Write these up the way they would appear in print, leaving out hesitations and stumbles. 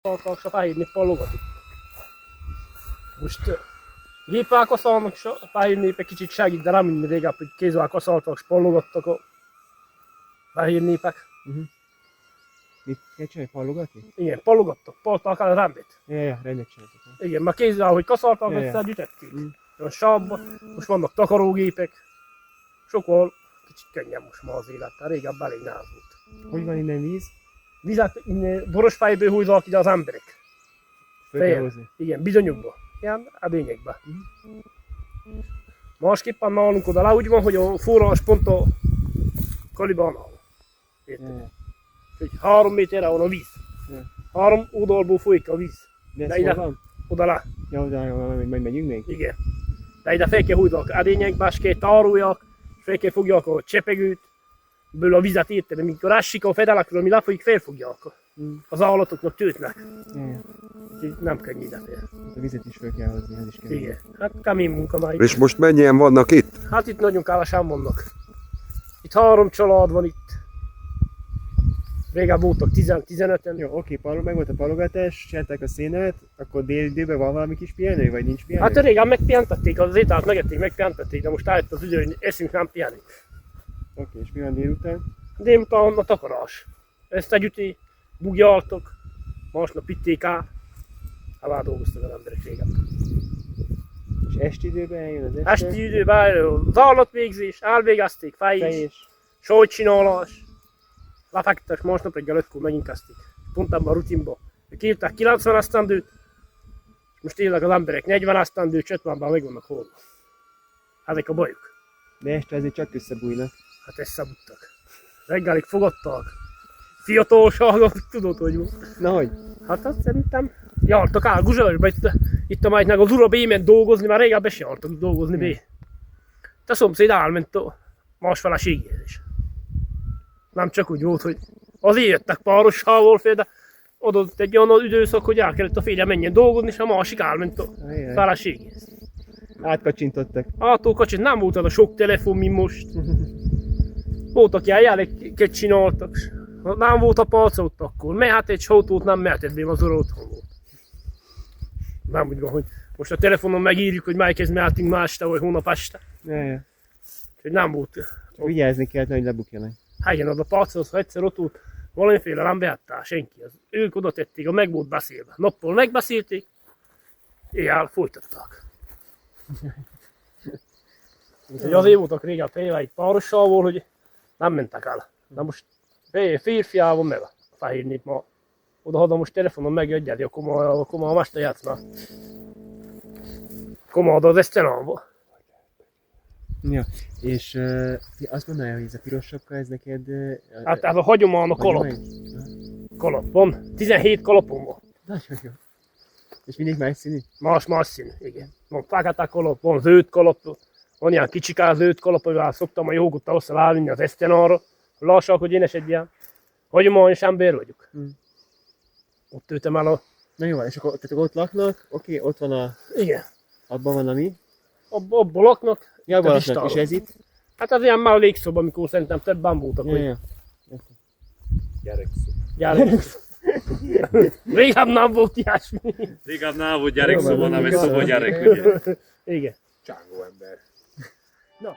és a fehér nép pallogatik. Most géppel kaszálnak, és a fehér nép egy kicsit segít, de nem minden régebb, hogy kézzel kaszáltak, és pallogattak a fehér népek. Mit kell csinálni? Pallogatni? Igen, pallogattak, palták el a rendet. Ja, rendet csináltak. Igen, mert kézzel, hogy kaszáltak, egyszer gyűjtették. A sávban, most vannak takarógépek. Sokkal kicsit könnyebb most ma az élet, tehát régebb elég nehéz volt. Hogy van innen víz? Vizet innen borosfejből húzzák ide az emberek. Föl kell hozni. Igen, bizonyokba. Ilyen edényekbe. Másképpen nálunk oda le úgy van, hogy a forrás pont a kalibánál. Érted? Hogy 3 méterre van a víz. 3 oldalból folyik a víz. De ide van? Oda le. Ja, oda majd megyünk még? Igen. De ide fel kell húzzák edényekbe, és kell tároljak, fel kell fogják a csepegőt, ből a vizet érted, amikor esik a fedelekről, ami lefolyik, felfogják. Az állatoknak tőtnek. Nem könnyű ide fél. A vizet is fel kell hozni, ez is kemény. Igen, hát kemény munka már. És most mennyien vannak itt? Hát itt nagyon kevesen vannak. Itt 3 család van itt. Régen voltak 10-15-en. Jó, oké, meg volt a pallogatás, csinálták a szénet, akkor délidőben van valami kis pihenő, vagy nincs pihenő? Hát régen megpihentették, az ételt megették, megpihentették, de most eljött az idő, hogy eszünk, nem pihenünk. Oké, és mi van délután? Délután a takarás. Összegyűjti, bugyaltok, másnap vitték át. Hát dolgoztak az emberek régen. És esti időben eljön az este? Esti időben az állatvégzés, elvégezték, fejés, sajtcsinálás. Lefektetés, másnap reggel 5-kor megint kezdték. Pont ebben a rutinban. Kiírták 90 esztendőt, és most élnek az emberek 40 esztendőt, 50-ben meg vannak holva. Ezek a bajok. De este azért csak összebújnak. Hát összebuttak. Reggelig fogadtak. Fiatalságot, tudod, hogy volt. Nahogy? Hát azt szerintem jártak el Guzsavasba, itt a májtnak az ura B-ment dolgozni, már régebben se jártak dolgozni B. A szomszéd elment a más feleségéhez is. Nem csak úgy volt, hogy azért jöttek párossával fél, de adott egy olyan időszak, hogy el kellett a férje menjen dolgozni, és a másik elment a feleségéhez. Átkacsintottak. Kacsit nem volt az a sok telefon, mint most. Voltak ilyen jeleket csináltak. Nem volt a palca ott akkor. Mehet egy autót, nem mehetett be, az ura otthon volt. Nem úgy van, hogy most a telefonon megírjuk, hogy melyikhez mehetünk ma este, vagy hónap este. Úgyhogy nem volt. Vigyázni kellett, hogy lebukjanak. Helyen az a palchoz, ha egyszer ott volt, valamiféle nem behattál senki. Ők oda tették, a meg volt beszélve. Nappal megbeszélték, éjjel folytatták. Úgyhogy azért voltak régen fejvel egy párossal, hogy nem mentek el. De most férfiával meg a fehér nép ma oda most telefonon megjögyedi, akkor ma a mester játszna. Akkor ma az esztenába. Ja, és azt mondaná, hogy ez a piros sapka, ez neked... Hát ez a hagyomány a kalap. Kalap van, 17 kalapom van. Nagyon jó. És mindig más színű? Más színű, igen. Van fekete kalap, van zöld kalap, van ilyen kicsikás zöld kalap, amivel szoktam a jogottal össze elvinni az esztenára. Lassak, hogy én is egy ilyen hagyományos ember vagyok. Ott ültem el a... Na jó, és akkor tehát ott laknak, oké, ott van a... Igen. Abban van a mi? Abban laknak. Ja, abban laknak, és ez itt? Hát az ilyen mellékszoba, amikor szerintem többen voltak. Ja. Gyerekszoba. Régen nem volt ilyesmi. Régen nem volt gyerekszoba, nem egy szoba gyerek, ugye? Igen. Csángó ember. Na.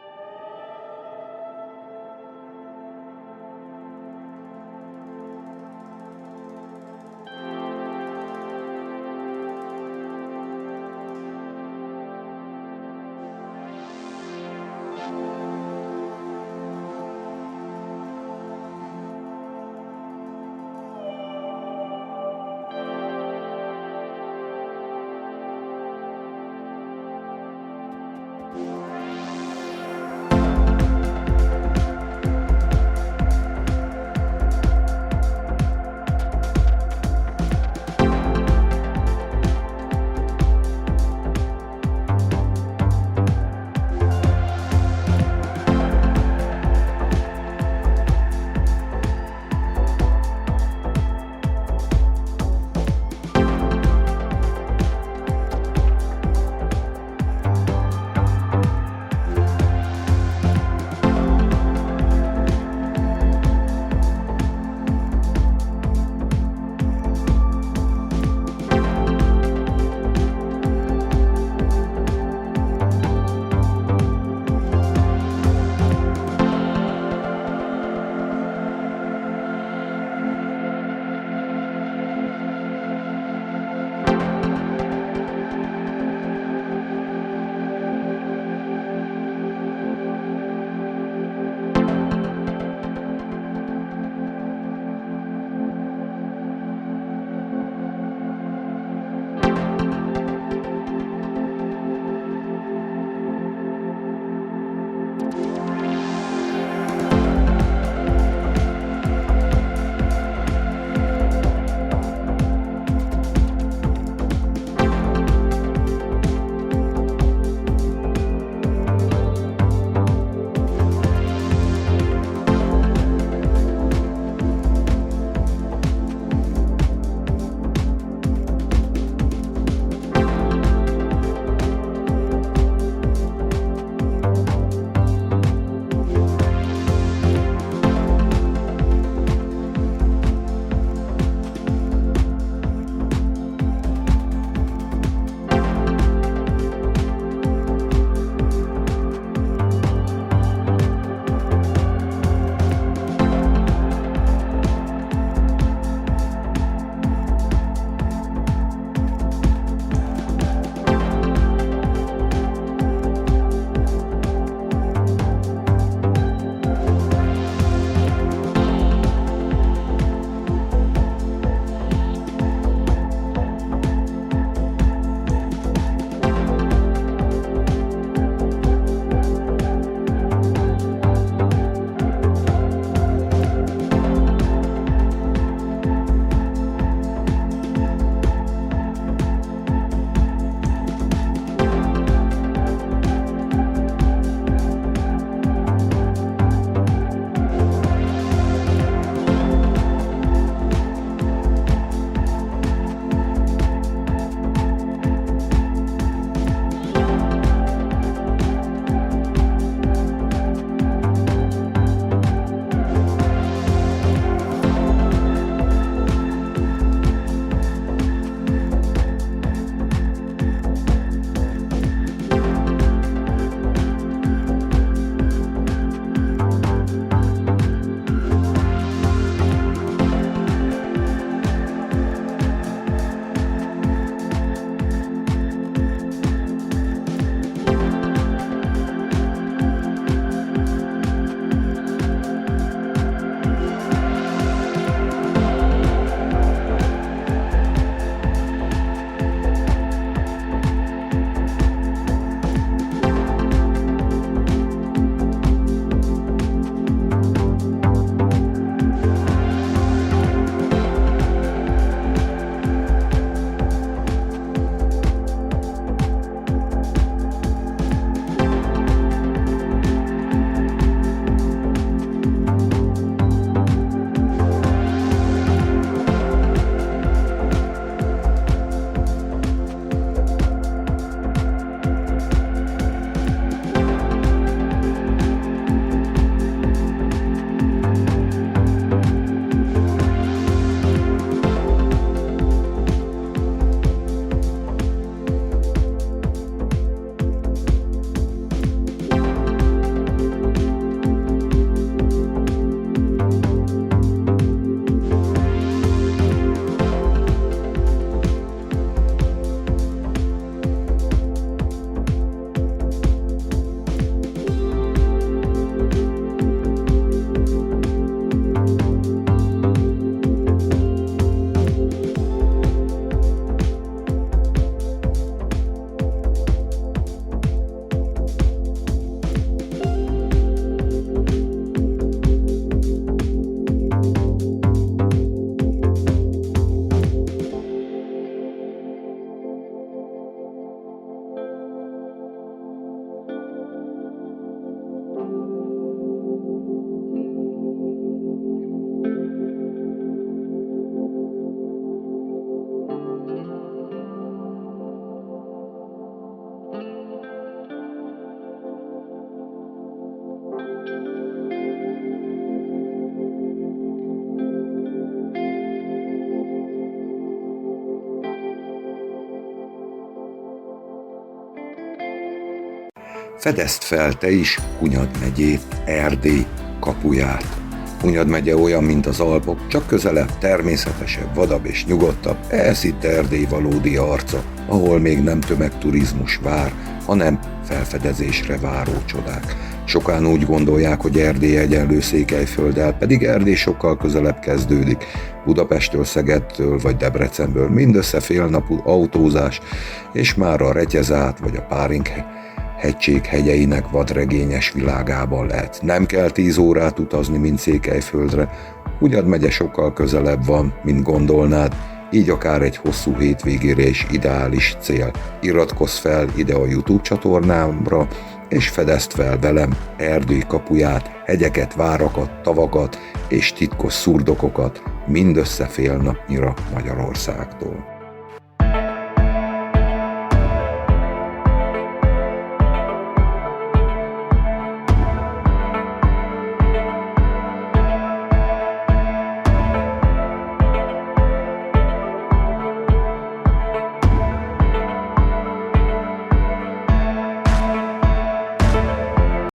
Fedezd fel te is Hunyad megyét, Erdély kapuját. Hunyad megye olyan, mint az Alpok, csak közelebb, természetesebb, vadabb és nyugodtabb. Ez itt Erdély valódi arca, ahol még nem tömegturizmus vár, hanem felfedezésre váró csodák. Sokan úgy gondolják, hogy Erdély egyenlő Székelyfölddel, pedig Erdély sokkal közelebb kezdődik. Budapesttől, Szegedtől vagy Debrecenből mindössze fél napú autózás, és már a Retyezát vagy a Páring hegység hegyeinek vadregényes világában lehet. Nem kell 10 órát utazni, mint Székelyföldre. Hunyad megye sokkal közelebb van, mint gondolnád, így akár egy hosszú hétvégére is ideális cél. Iratkozz fel ide a YouTube csatornámra, és fedezd fel velem Erdély kapuját, hegyeket, várakat, tavakat és titkos szurdokokat mindössze fél napnyira Magyarországtól.